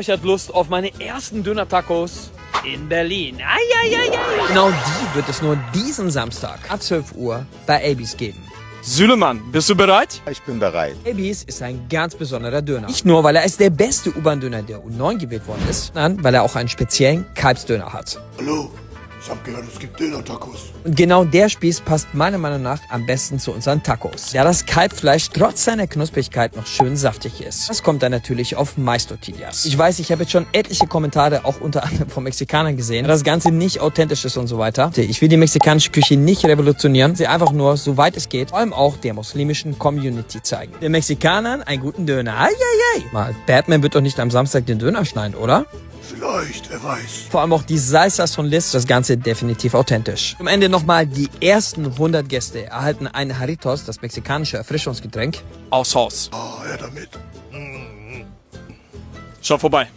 Ich hatte Lust auf meine ersten Döner-Tacos in Berlin. Eieiei. Genau die wird es nur diesen Samstag ab 12 Uhr bei Abys geben. Süleyman, bist du bereit? Ich bin bereit. Abys ist ein ganz besonderer Döner. Nicht nur, weil er als der beste U-Bahn-Döner der U9 gewählt worden ist, sondern weil er auch einen speziellen Kalbsdöner hat. Hallo, ich hab gehört, es gibt Döner-Tacos. Und genau der Spieß passt meiner Meinung nach am besten zu unseren Tacos. Da das Kalbfleisch trotz seiner Knusprigkeit noch schön saftig ist. Das kommt dann natürlich auf Mais-Tortillas. Ich weiß, ich habe jetzt schon etliche Kommentare, auch unter anderem von Mexikanern gesehen, dass das Ganze nicht authentisch ist und so weiter. Ich will die mexikanische Küche nicht revolutionieren, sie einfach nur, soweit es geht, vor allem auch der muslimischen Community zeigen. Den Mexikanern einen guten Döner. Eieiei. Mal, Batman wird doch nicht am Samstag den Döner schneiden, oder? Vielleicht, wer weiß. Vor allem auch die Salsas von Liz, das Ganze definitiv authentisch. Am Ende nochmal, die ersten 100 Gäste erhalten ein Jarritos, das mexikanische Erfrischungsgetränk. Aus Haus. Ah, her damit. Schau vorbei.